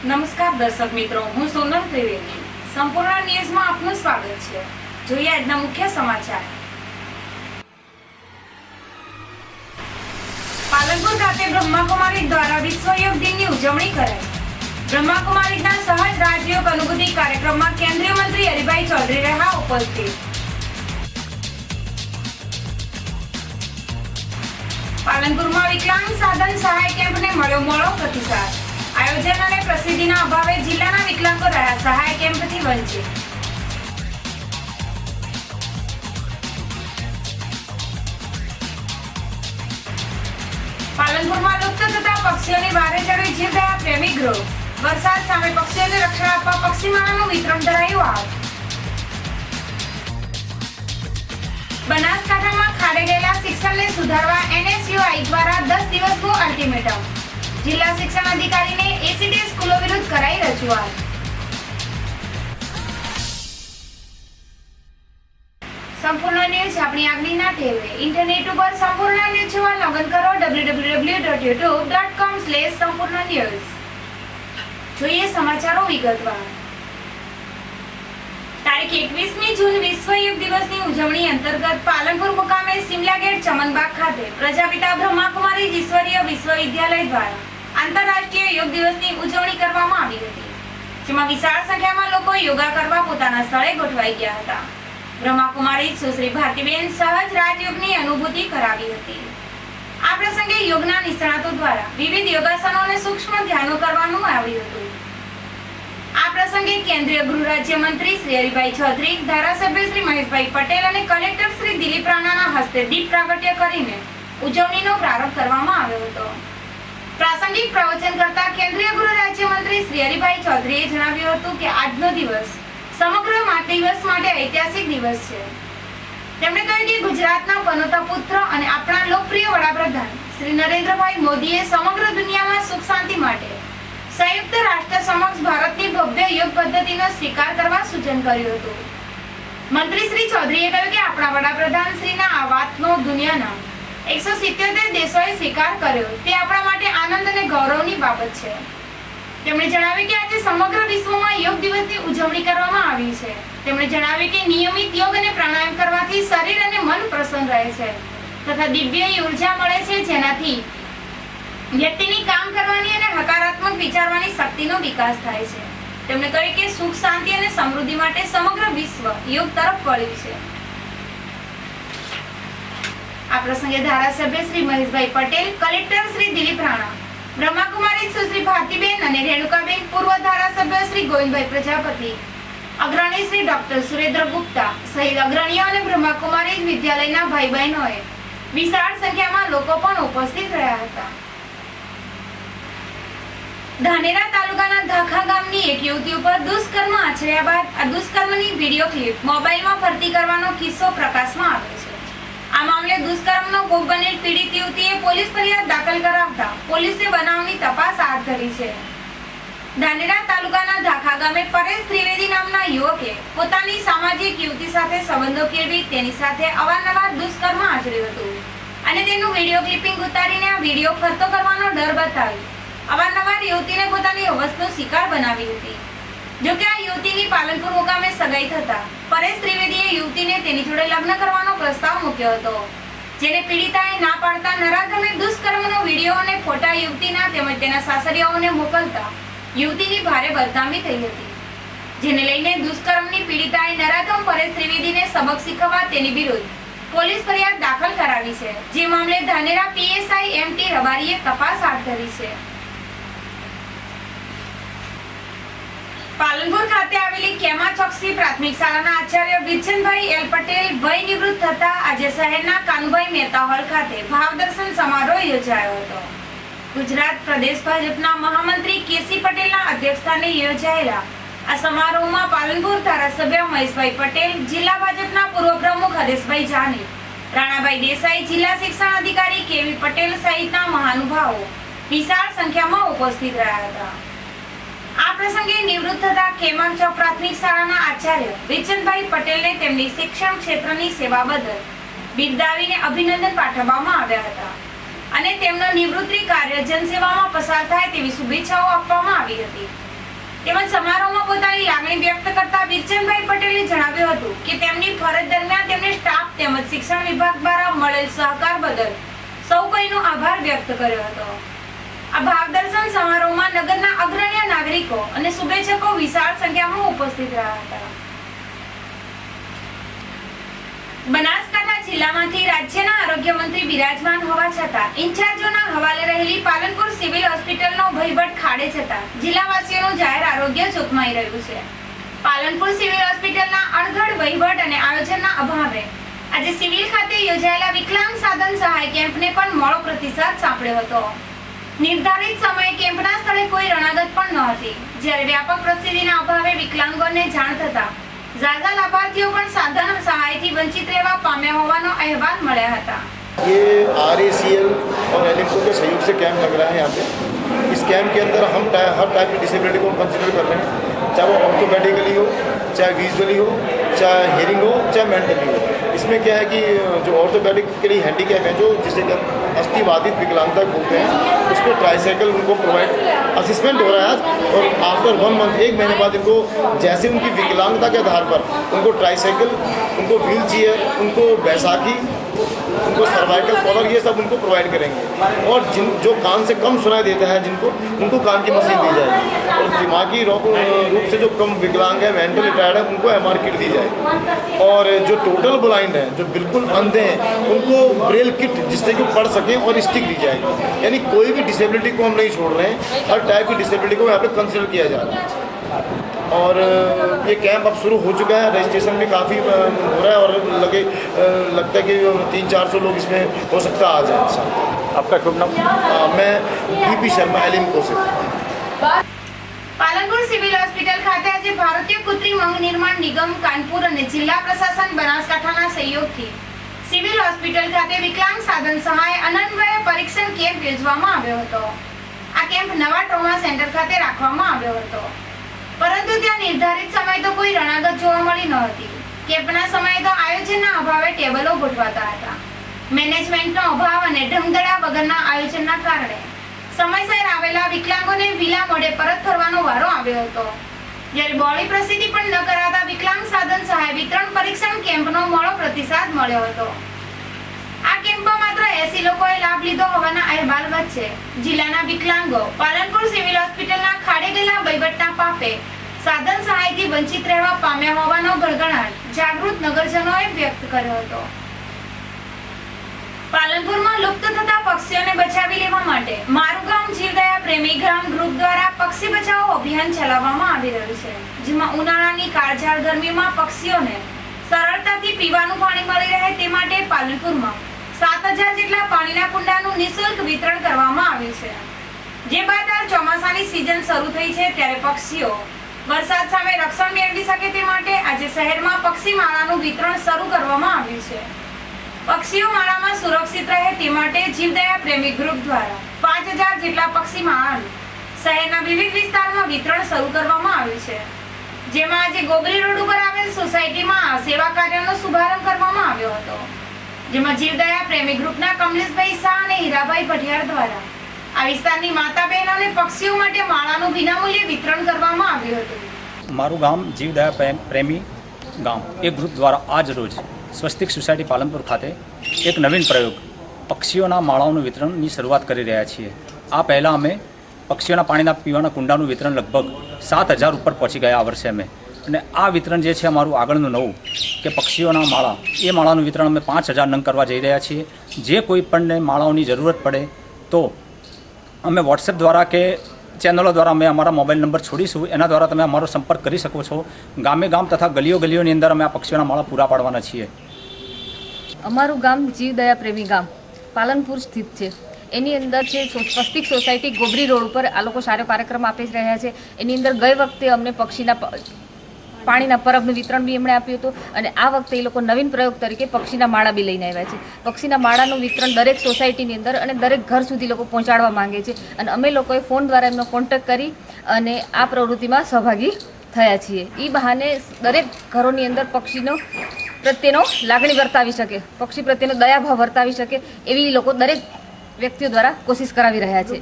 નમસ્કાર દર્શક મિત્રો, હું સોનલ ત્રિવેદી. સંપૂર્ણ ન્યૂઝમાં આપનું સ્વાગત છે. જોઈએ આજના મુખ્ય સમાચાર. પાલનપુર ખાતે બ્રહ્માકુમારી દ્વારા વિશ્વ યોગ દિનની ઉજવણી કરાઈ. બ્રહ્માકુમારીના સહજ રાજયોગ અનુભૂતિ કાર્યક્રમમાં કેન્દ્રીય મંત્રી હરિભાઈ ચૌધરી રહ્યા ઉપસ્થિત. પાલનપુરમાં વિકલાંગ સાધન સહાય કેમ્પને મળ્યો મોડો પ્રતિસાદ. આયોજન અને પ્રસિદ્ધિના અભાવે જિલ્લાના વિકલાંગો રહ્યા સહાય કેમ્પથી વંચિત. પાલનપુરમાં લુપ્ત થતા પક્ષીઓની વારે ચડી જીવ રહ્યા પ્રેમી ગૃહ. વરસાદ સામે પક્ષીઓને રક્ષણ આપવા પક્ષીમાળાનું વિતરણ કરાયું હાથ. બનાસકાંઠામાં ખાડે ગયેલા શિક્ષણને સુધારવા NSUI દ્વારા 10 દિવસનું અલ્ટિમેટમ. જિલ્લા શિક્ષણ અધિકારીને ACT સ્કૂલો વિરુદ્ધ કરાઈ રજૂઆત. સંપૂર્ણ ન્યૂઝ આપણી આગળના ટેવે. ઇન્ટરનેટ ઉપર સંપૂર્ણ ન્યૂઝ જોવા લોગિન કરો www.youtube.com/સંપૂર્ણ જોઈએ સમાચારો વિગતવાર. તારીખ 21મી જૂન વિશ્વ યોગ દિવસની ઉજવણી અંતર્ગત પાલનપુર મુકામે સિમલા ગેટ ચમનબાગ ખાતે પ્રજાપિતા બ્રહ્માકુમારી ઈશ્વરીય વિશ્વવિદ્યાલય દ્વારા આંતરરાષ્ટ્રીય યોગ દિવસની ઉજવણી કરવામાં આવી હતી, જેમાં વિશાળ સંખ્યામાં લોકો યોગા કરવા પોતાના સ્થળે ગોઠવાઈ ગયા હતા. બ્રહ્માકુમારી સુશ્રી ભારતીબેન સહજ રાજયોગની અનુભૂતિ કરાવી હતી. આ પ્રસંગે યોગના નિષ્ણાતો દ્વારા વિવિધ યોગાસનો અને સૂક્ષ્મ ધ્યાનો કરવામાં આવ્યું હતું. આ પ્રસંગે કેન્દ્રીય ગૃહ રાજ્ય મંત્રી શ્રી હરિભાઈ ચૌધરી, ધારાસભ્ય શ્રી મહેશભાઈ પટેલ અને કલેક્ટર શ્રી દિલીપ રાણાના હસ્તે દીપ પ્રાગટ્ય કરીને ઉજવણીનો પ્રારંભ કરવામાં આવ્યો હતો. પ્રાસંગિક પ્રવચન કરતા કેન્દ્રીય ગૃહ રાજ્ય મંત્રી શ્રી હરિભાઈ ચૌધરીએ જણાવ્યું હતું કે આજનો દિવસ સમગ્ર દિવસ માટે ઐતિહાસિક દિવસ છે. તેમણે કહ્યું કે ગુજરાતના પનોતા પુત્ર અને આપણા લોકપ્રિય વડાપ્રધાન શ્રી નરેન્દ્રભાઈ મોદીએ સમગ્ર દુનિયામાં સુખ શાંતિ માટે સંયુક્ત રાષ્ટ્ર સમક્ષ ભારતની ભવ્ય યોગ પદ્ધતિનો સ્વીકાર કરવા સૂચન કર્યું હતું. મંત્રી શ્રી ચૌધરીએ કહ્યું કે આપણા વડાપ્રધાન શ્રીના આ વાતનો દુનિયાના 177 દેશોએ સ્વીકાર કર્યો તે આપણા માટે આનંદ અને ગૌરવની બાબત છે. તેમણે જણાવ્યું કે આજે સમગ્ર વિશ્વમાં યોગ દિવસની ઉજવણી કરવામાં આવી છે. તેમણે જણાવ્યું કે નિયમિત યોગ અને પ્રાણાયામ કરવાથી શરીર અને મન પ્રસન્ન રહે છે તથા દિવ્ય ઉર્જા મળે છે, જેનાથી વ્યક્તિની કામ કરવાની અને હકારાત્મક વિચારવાની શક્તિનો વિકાસ થાય છે. તેમણે કહ્યું કે સુખ શાંતિ અને સમૃદ્ધિ માટે સમગ્ર વિશ્વ યોગ તરફ વળ્યું છે. આ પ્રસંગે ધારાસભ્ય શ્રી મહેશભાઈ પટેલ, કલેક્ટર શ્રી દિલીપ રાણા, બ્રહ્માકુમારી સુશ્રી ભારતીબેન અને રેણુકાબેન, પૂર્વ ધારાસભ્ય શ્રી ગોવિંદભાઈ પ્રજાપતિ, અગ્રણી શ્રી ડોક્ટર સુરેન્દ્ર ગુપ્તા સહિત અગ્રણીઓ અને બ્રહ્માકુમારી વિદ્યાલયના ભાઈ બહેનોએ વિશાળ સંખ્યામાં લોકો પણ ઉપસ્થિત રહ્યા હતા. ધાનેરા તાલુકાના ધાખા ગામની એક યુવતી ઉપર દુષ્કર્મ આચર્યા બાદ આ દુષ્કર્મની વિડીયો ક્લિપ મોબાઈલમાં ફરતી કરવાનો કિસ્સો પ્રકાશમાં આવ્યો છે. આ મામલે દુષ્કર્મનો ભોગ બનેલ પીડિત યુવતીએ પોલીસ ફરિયાદ દાખલ કરાવતા પોલીસે બનાવની તપાસ હાથ ધરી છે. ધાનેરા તાલુકાના ધાખા ગામે પરેશ ત્રિવેદી નામના યુવકે પોતાની સામાજિક યુવતી સાથે સંબંધો કેળવી તેની સાથે અવારનવાર દુષ્કર્મ આચર્યું હતું અને તેનું વિડીયો ક્લિપિંગ ઉતારીને આ વિડીયો ફરતો કરવાનો ડર બતાવી અવારનવાર યુવતીને પોતાની અવસ્થનો શિકાર બનાવી હતી. જોકે આ યુવતીની પાલનપુર મુકામે સગાઈ થતા પરેશ ત્રિવેદીએ યુવતીને તેની જોડે લગ્ન કરવાનો પ્રસ્તાવ મૂક્યો હતો, જેને પીડિતાએ ના પાડતા નરાધમે દુષ્કર્મનો વિડીયો અને ફોટા યુવતીના તેમજ તેના સાસરિયાઓને મોકલતા યુવતીની ભારે બદનામી થઈ હતી, જેને લઈને દુષ્કર્મની પીડિતાએ નરાધમ પરેશ ત્રિવેદીને સબક શીખવવા તેની વિરુદ્ધ પોલીસ ફરિયાદ દાખલ કરાવી છે, જે મામલે ધાનેરા PSI MT રબારીએ તપાસ હાથ ધરી છે. પાલનપુર ખાતે આવેલી કેમા ચોકસી પ્રાથમિક શાળાના આચાર્ય વિરચંદભાઈ એલ પટેલ વય નિવૃત્ત થતા આજે શહેરના કાનુભાઈ મહેતા હોલ ખાતે ભાવદર્શન સમારોહ યોજાયો હતો. ગુજરાત પ્રદેશ ભાજપના મહામંત્રી KC પટેલના અધ્યક્ષસ્થાને યોજાયેલા આ સમારોહમાં પાલનપુર ધારાસભ્ય મહેશભાઈ પટેલ, જિલ્લા ભાજપના પૂર્વ પ્રમુખ હરેશભાઈ જાની, રાણાભાઈ દેસાઈ, જિલ્લા શિક્ષણ અધિકારી KV પટેલ સહિતના મહાનુભાવો વિશાળ સંખ્યામાં ઉપસ્થિત રહ્યા હતા. આ પ્રસંગે નિવૃત્ત થતા કેમા ચોક પ્રાથમિક શાળાના આચાર્ય વિરચંદભાઈ પટેલને તેમની શિક્ષણ ક્ષેત્રની સેવા બદલ બિરદાવીને અભિનંદન પાઠવવામાં આવ્યા હતા. અને તેમનો નિવૃત્તિ કાર્ય જનસેવામાં પસાર થાય તેવી શુભેચ્છાઓ આપવામાં આવી હતી. તેમજ સમારોહમાં પોતાની લાગણી વ્યક્ત કરતા વીરચંદભાઈ પટેલે જણાવ્યું હતું કે તેમની ફરજ દરમિયાન તેમને સ્ટાફ તેમજ શિક્ષણ વિભાગ દ્વારા મળેલ સહકાર બદલ સૌ કોઈનો આભાર વ્યક્ત કર્યો હતો. આ ભાવદર્શન સમારોહમાં નગરના અગ્રણી નાગરિકો અને શુભેચ્છકો વિશાળ સંખ્યામાં ઉપસ્થિત રહ્યા હતા. બનાસકાંઠા જિલ્લામાંથી રાજ્યના આરોગ્ય મંત્રી બિરાજમાન હોવા છતાં ઇન્ચાર્જોના હવાલે રહેલી પાલનપુર સિવિલ હોસ્પિટલનો વહીવટ ખાડે જતા જિલ્લાવાસીઓનું જાહેર આરોગ્ય જોખમાઈ રહ્યું છે. પાલનપુર સિવિલ હોસ્પિટલના અણઘડ વહીવટ અને આયોજનના અભાવે આજે સિવિલ ખાતે યોજાયેલા વિકલાંગ સાધન સહાય કેમ્પને પણ મોડો પ્રતિસાદ સાંપડ્યો હતો. નિર્ધારિત સમયે કેમ્પના સ્થળે કોઈ રણાગત પણ ન હતી, જ્યારે વ્યાપક પ્રસિદ્ધિના અભાવે વિકલાંગોને જાણ થતા ज़्यादा लाभार्थियों पर साधन सहाय थी वंचित रहवा पाम्या होवानो अहवाल મળ્યા હતા. ये RACL और एलिम्को के सहयोग से कैंप लग रहा है यहाँ पे. इस कैंप के अंदर हम हर टाइप की डिसेबिलिटी को कंसिडर कर रहे हैं, चाहे वो ऑर्थोपेडिकली हो, चाहे विजुअली हो, चाहे हियरिंग हो, चाहे मेंटली हो. इसमें क्या है कि जो ऑर्थोपेडिकली हैंडीकैप है, जो जिसे अस्थिबाधित विकलांगता बोलते हैं, उस पर ट्राईसाइकिल उनको प्रोवाइड असिस्मेंट हो रहा है. और आफ्टर 1 मंथ 1 महीने बाद इनको जैसे उनकी विकलांगता के आधार पर उनको ट्राईसाइकिल, उनको व्हील चेयर, उनको बैसाखी, उनको सर्वाइकल कॉलर, ये सब उनको प्रोवाइड करेंगे. और जो कान से कम सुनाई देता है जिनको, उनको कान की मशीन दी जाएगी. और दिमागी रूप से जो कम विकलांग है, मेंटल रिटायर्ड है, उनको MR किट दी जाएगी. और जो टोटल ब्लाइंड है, जो बिल्कुल अंधे हैं, उनको ब्रेल किट जिससे कि पढ़ सकें और स्टिक दी जाएगी. यानी कोई भी डिसेबिलिटी को हम नहीं छोड़ रहे हैं, हर टाइप की डिसेबिलिटी को यहाँ पे कंसिडर किया जा रहा है. और ये कैंप अब शुरू हो चुका है, रजिस्ट्रेशन भी काफ़ी हो रहा है और लगता है कि 300-400 लोग इसमें हो सकता आ जाए. आपका शुभ नाम? मैं BP शर्मा एलिम्को से. પાલનપુર સિવિલ હોસ્પિટલ ખાતે આજે ભારતીય કૃત્રિમ અંગ નિર્માણ નિગમ કાનપુર અને જિલ્લા પ્રશાસન બનાસકાંઠાના સહયોગથી સિવિલ હોસ્પિટલ ખાતે વિકલાંગ સાધન સહાય અનન્વય પરીક્ષણ કેમ્પ યોજવામાં આવ્યો હતો. આ કેમ્પ નવા ટ્રોમા સેન્ટર ખાતે રાખવામાં આવ્યો હતો, પરંતુ ત્યાં નિર્ધારિત સમય તો કોઈ રણાગત જોવા મળી ન હતી. કેમ્પના સમયે તો આયોજનના અભાવે ટેબલો ગોઠવાતા હતા. મેનેજમેન્ટનો અભાવ અને ઢંગધડા વગરના આયોજનના કારણે સમયસર આવેલા વિકલાંગોને વિલા મોડે પરત ફરવાનો વારો આવ્યો હતો. જ્યારે બોડી પ્રસિદ્ધિ પણ ન કરાતા વિકલાંગ સાધન સહાય વિતરણ પરીક્ષણ કેમ્પનો મોડો પ્રતિસાદ મળ્યો હતો. આ કેમ્પમાં માત્ર 80 લોકોએ લાભ લીધો હોવાના અહેવાલ વચ્ચે જિલ્લાના વિકલાંગો પાલનપુર સિવિલ હોસ્પિટલના ખાડે ગયેલા વહીવટના પાપે સાધન સહાયથી વંચિત રહેવા પામ્યા હોવાનો ગણગણાટ જાગૃત નગરજનોએ વ્યક્ત કર્યો હતો. પાલનપુરમાં લુપ્ત થતા પક્ષીઓને બચાવી લેવા માટે મારું ગામ જીવદયા પ્રેમી ગ્રામ ગ્રુપ દ્વારા પક્ષી બચાવો અભિયાન ચલાવવામાં આવી રહ્યું છે, જેમાં ઉનાળાની કાળઝાળ ગરમીમાં પક્ષીઓને સરળતાથી પીવાનું પાણી મળી રહે તે માટે પાલનપુરમાં 7000 જેટલા પાણીના કુંડાનું નિઃશુલ્ક વિતરણ કરવામાં આવ્યું છે. જે બાદ આ ચોમાસાની સિઝન શરૂ થઈ છે, ત્યારે પક્ષીઓ વરસાદ સામે રક્ષણ મેળવી શકે તે માટે આજે શહેરમાં પક્ષી માળાનું વિતરણ શરૂ કરવામાં આવ્યું છે. પક્ષીઓ માળામાં સુરક્ષિત રહે તે માટે જીવદયા પ્રેમી ગ્રુપ દ્વારા 5000 જેટલા પક્ષી માળાનું શહેરના વિવિધ વિસ્તારમાં વિતરણ શરૂ કરવામાં આવ્યું છે, જેમાં આજે ગોબરી રોડ ઉપર આવેલ સોસાયટીમાં આ સેવા કાર્યનો શુભારંભ કરવામાં આવ્યો હતો, જેમાં જીવદયા પ્રેમી ગ્રુપના કમલેશભાઈ શાહ અને હીરાભાઈ ભટિયાર દ્વારા આ વિસ્તારની માતા બહેનોને પક્ષીઓ માટે માળાનું વિનામૂલ્યે વિતરણ કરવામાં આવ્યું હતું. મારું ગામ જીવદયા પ્રેમી ગામ એ ગ્રુપ દ્વારા આજ રોજ સ્વસ્તિક સોસાયટી પાલનપુર ખાતે એક નવીન પ્રયોગ પક્ષીઓના માળાઓનું વિતરણની શરૂઆત કરી રહ્યા છીએ. આ પહેલાં અમે પક્ષીઓના પાણીના પીવાના કુંડાનું વિતરણ લગભગ 7000 ઉપર પહોંચી ગયા આ વર્ષે અમે. અને આ વિતરણ જે છે અમારું આગળનું નવું કે પક્ષીઓના માળા, એ માળાનું વિતરણ અમે 5000 નંગ કરવા જઈ રહ્યા છીએ. જે કોઈ પણને માળાઓની જરૂરત પડે તો અમે વોટ્સએપ દ્વારા કે ચેનલો દ્વારા અમે અમારા મોબાઈલ નંબર છોડીશું, એના દ્વારા તમે અમારો સંપર્ક કરી શકો છો. ગામે ગામ તથા ગલીઓની અંદર અમે આ પક્ષીઓના માળા પૂરા પાડવાના છીએ. અમારું ગામ જીવદયા પ્રેમી ગામ પાલનપુર સ્થિત છે. એની અંદર છે સ્વસ્તિક સોસાયટી ગોબરી રોડ ઉપર આ લોકો સારો કાર્યક્રમ આપી રહ્યા છે. એની અંદર ગઈ વખતે અમને પક્ષીના પાણીના પરબનું વિતરણ બી એમણે આપ્યું હતું અને આ વખતે એ લોકો નવીન પ્રયોગ તરીકે પક્ષીના માળા બી લઈને આવ્યા છે. પક્ષીના માળાનું વિતરણ દરેક સોસાયટીની અંદર અને દરેક ઘર સુધી લોકો પહોંચાડવા માંગે છે અને અમે લોકોએ ફોન દ્વારા એમનો કોન્ટેક્ટ કરી અને આ પ્રવૃત્તિમાં સહભાગી થયા છીએ. એ બહાને દરેક ઘરોની અંદર પક્ષીનો પ્રત્યેનો લાગણી વર્તાવી શકે, પક્ષી પ્રત્યેનો દયાભાવ વર્તાવી શકે એવી લોકો દરેક વ્યક્તિઓ દ્વારા કોશિશ કરાવી રહ્યા છે.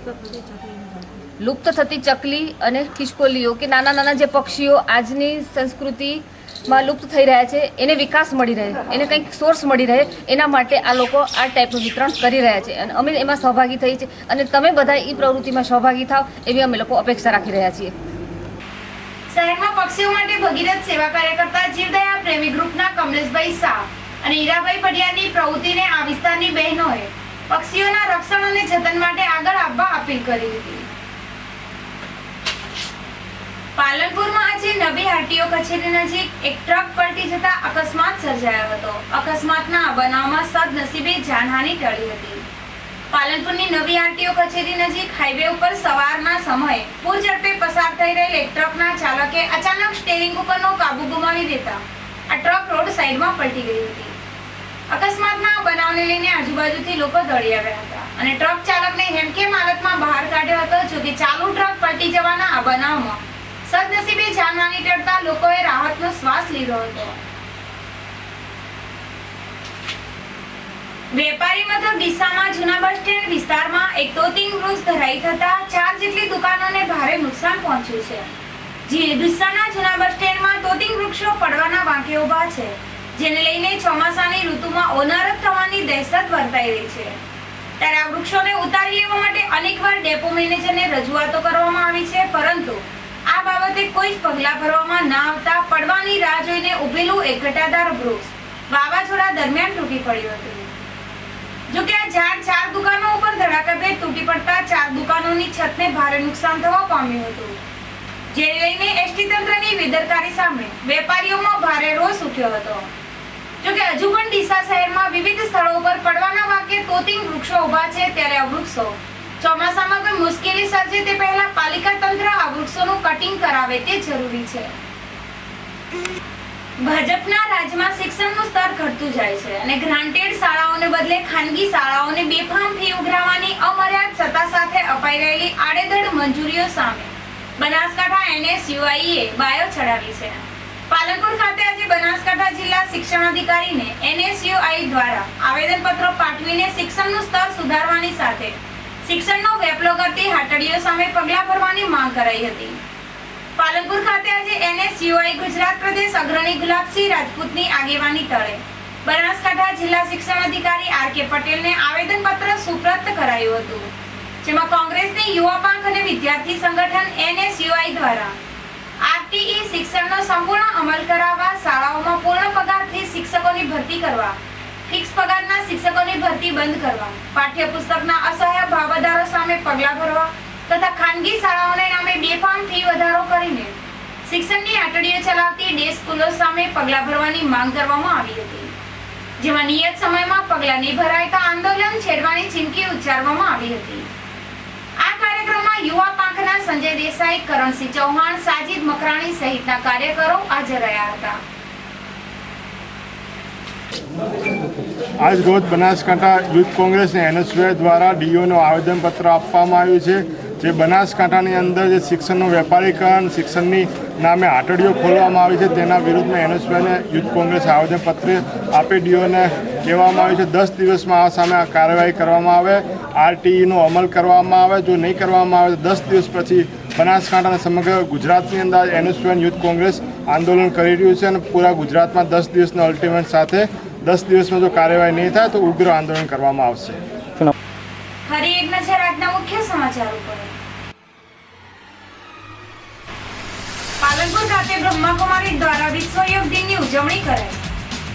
લુપ્ત થતી ચકલી અને ખિસકોલીઓ કે નાના નાના જે પક્ષીઓ આજની સંસ્કૃતિમાં લુપ્ત થઈ રહ્યા છે એને વિકાસ મળી રહે, એને કંઈક સોર્સ મળી રહે, એના માટે આ લોકો આ ટાઈપનું વિતરણ કરી રહ્યા છે અને અમે એમાં સહભાગી થઈ છે અને તમે બધા એ પ્રવૃત્તિમાં સહભાગી થાવ એવી અમે લોકો અપેક્ષા રાખી રહ્યા છીએ. શહેરમાં પક્ષીઓ માટે ભગીરથ સેવા કાર્ય કરતા જીવદયા પ્રેમી ગ્રુપના કમલેશભાઈ શાહ અને હીરાભાઈ પડિયાની પ્રવૃત્તિને આ વિસ્તારની બહેનોએ પક્ષીઓના રક્ષણ અને જતન માટે આગળ આવવા અપીલ કરી હતી. પાલનપુરમાં આજે નવી આરટીઓ કચેરી નજીક એક ટ્રક પલટી જતા અકસ્માત સર્જાયો હતો. અકસ્માતના આ બનાવમાં સદનસીબે જાનહાનિ ટળી હતી. પાલનપુરની નવી આરટીઓ કચેરી નજીક હાઈવે ઉપર સવારના સમયે પૂર ઝડપે પસાર થઈ રહેલ એક ટ્રકના ચાલકે અચાનક સ્ટીયરિંગ ઉપરનો કાબુ ગુમાવી દેતા આ ટ્રક રોડ સાઈડમાં પલટી ગઈ હતી. અકસ્માતના બનાવને લઈને આજુબાજુથી લોકો દોડી આવ્યા હતા અને ટ્રક ચાલકને હેમખેમ હાલતમાં બહાર કાઢ્યો હતો. જોકે ચાલુ ટ્રક પલટી જવાના આ બનાવમાં સદનસીબે જાનહાનિ ટળતા લોકોએ રાહતનો શ્વાસ લીધો હતો. વેપારી મથક ડીસામાં જૂના બસ સ્ટેન્ડ વિસ્તારમાં એક તોતિંગ વૃક્ષ ધરાઈ થતા 4 જેટલી દુકાનોને ભારે નુકસાન પહોંચ્યું છે. ડીસાના જૂના બસ સ્ટેન્ડમાં તોતિંગ વૃક્ષો પડવાના વાંકે ઊભા છે, જેને લઈને ચોમાસાની ઋતુમાં ઓનારત થવાની દહેશત વર્તાઈ રહી છે. ત્યારે આ વૃક્ષોને ઉતારી લેવા માટે અનેકવાર ડેપો મેનેજરને રજૂઆતો કરવામાં આવી છે, પરંતુ આ બાબતે કોઈ જ પગલાં ભરવામાં ન આવતા પડવાની રાહ જોઈને ઉભેલું એક ઘટાદાર વૃક્ષ વાવાઝોડા દરમિયાન તૂટી પડ્યું હતું. જોકે આ ઝાડ 4 દુકાનો ઉપર ધડાકાભેર તૂટી પડતા 4 દુકાનોની છતને ભારે નુકસાન થવા પામ્યું હતું, જેને લઈને એસટી તંત્રની બેદરકારી સામે વેપારીઓમાં ભારે રોષ ઉઠ્યો હતો. જોકે હજુ પણ ડીસા શહેરમાં વિવિધ સ્થળો પર પડવાના વાંકે તોતિંગ વૃક્ષો ઊભા છે. ત્યારે આ વૃક્ષો ચોમાસામાં કોઈ મુશ્કેલી સર્જે તે પહેલા પાલિકા તંત્ર આ વૃક્ષોનું કટિંગ કરાવે તે જરૂરી છે. ભાજપના રાજ્યમાં શિક્ષણનું સ્તર ઘટતું જાય છે અને ગ્રાન્ટેડ શાળાઓને બદલે ખાનગી શાળાઓને બેફામ ફી ઉઘરાવવાની અમર્યાદ સત્તા સાથે અપાઈ રહેલી આડેધડ મંજૂરીઓ સામે બનાસકાંઠા NSUIએ બાયો ચડાવી છે. પાલનપુર ખાતે આજે બનાસકાંઠા જિલ્લા શિક્ષણ અધિકારીને NSUI દ્વારા આવેદનપત્રો પાઠવીને શિક્ષણનું સ્તર સુધારવાની સાથે શિક્ષણનો વેપલો કરતી હાટડીઓ સામે પગલાં ભરવાની માંગ કરાઈ હતી. પાલનપુર ખાતે આજે NSUI ગુજરાત પ્રદેશ અગ્રણી ગુલાબસિંહ રાજપૂતની આગેવાની તળે બનાસકાંઠા જિલ્લા શિક્ષણ અધિકારી RK પટેલને આવેદનપત્ર સુપ્રત કરાયું હતું, જેમાં કોંગ્રેસની યુવા પાંખ અને વિદ્યાર્થી સંગઠન NSUI દ્વારા RTE શિક્ષણનો સંપૂર્ણ અમલ કરાવવા, શાળાઓમાં પૂર્ણ પગારથી શિક્ષકોની ભરતી કરવા, ફિક્સ પગારના શિક્ષકોની ભરતી બંધ કરવા, પાઠ્યપુસ્તકના અસહ્ય ભાવ વધારો સામે પગલાં ભરવા તથા ખાનગી શાળાઓને નામે બેફામ ફી વધારો કરીને શિક્ષણની આટડીઓ ચલાવતી ડે સ્કૂલો સામે પગલાં ભરવાની માંગ કરવામાં આવી હતી, જેમાં નિયત સમયમાં પગલાં નહીં ભરાય તો આંદોલન છેડવાની ચીમકી ઉચ્ચારવામાં આવી હતી. આ કાર્યક્રમમાં યુવા પાંખના સંજય દેસાઈ, કરણસિંહ ચૌહાણ, સાજીદ મકરાણી સહિતના કાર્યકરો હાજર રહ્યા હતા. આજ રોજ બનાસકાંઠા યુથ કોંગ્રેસ અને NSUI દ્વારા DOનું આવેદનપત્ર આપવામાં આવ્યું છે, જે બનાસકાંઠાની અંદર જે શિક્ષણનું વેપારીકરણ, શિક્ષણની નામે આટડીઓ ખોલવામાં આવી છે તેના વિરુદ્ધમાં NSUI અને યુથ કોંગ્રેસ આવેદનપત્ર આપી DOને કહેવામાં આવ્યું છે 10 દિવસમાં આ સામે કાર્યવાહી કરવામાં આવે, RTEનો અમલ કરવામાં આવે. જો નહીં કરવામાં આવે તો 10 દિવસ પછી બનાસકાંઠા અને સમગ્ર ગુજરાતની અંદર NSUI અને યુથ કોંગ્રેસ આંદોલન કરી રહ્યું છે અને પૂરા ગુજરાતમાં 10 દિવસના અલ્ટિમેટ સાથે 10 દિવસમાં જો કાર્યવાહી નહીં થાય તો ઉગ્ર આંદોલન કરવામાં આવશે. ફરી એક નજર આજના મુખ્ય સમાચાર ઉપર. પાલનપુર ખાતે બ્રહ્માકુમારી દ્વારા વિશ્વ યોગ દિનની ઉજવણી કરાઈ.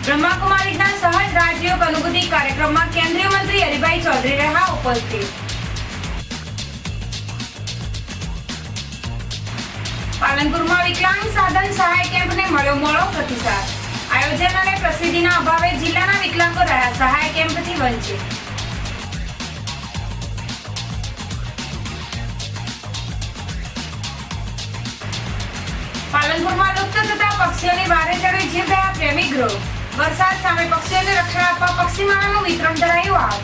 બ્રહ્માકુમારીના સહજ રાજયોગ અનુભૂતિ કાર્યક્રમમાં કેન્દ્રીય મંત્રી હરિભાઈ ચૌધરી રહ્યા ઉપસ્થિત. પાલનપુરમાં વિકલાંગ સાધન સહાય કેમ્પને મળ્યો મોડો પ્રતિસાદ. આયોજન અને પ્રસિદ્ધિના અભાવે જિલ્લાના વિકલાંગો રહ્યા સહાય કેમ્પથી વંચિત. પાલનપુરમાં લુપ્ત થતા પક્ષીઓની વારે ચડી જીવદયા પ્રેમી ગ્રુપ. વરસાદ સામે પક્ષીઓને રક્ષણ આપવા પક્ષીમાળાનું વિતરણ કરાયું હાથ.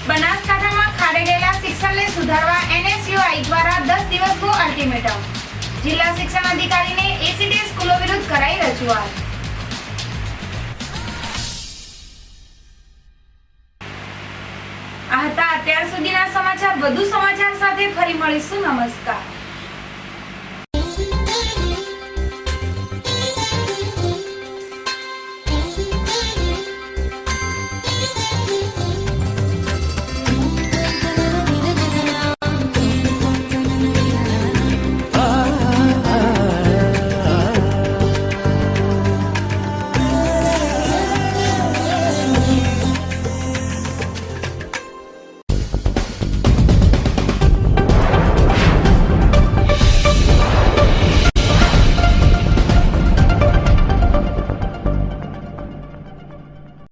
બનાસકાંઠામાં ખાડે ગયેલા શિક્ષણને સુધારવા NSUI દ્વારા 10 દિવસનું અલ્ટિમેટમ. જિલ્લા શિક્ષણ અધિકારીને ACT સ્કૂલો વિરુદ્ધ કરાઈ રજૂઆત. આ હતા અત્યાર સુધીના સમાચાર. વધુ સમાચાર સાથે ફરી મળીશું. નમસ્કાર.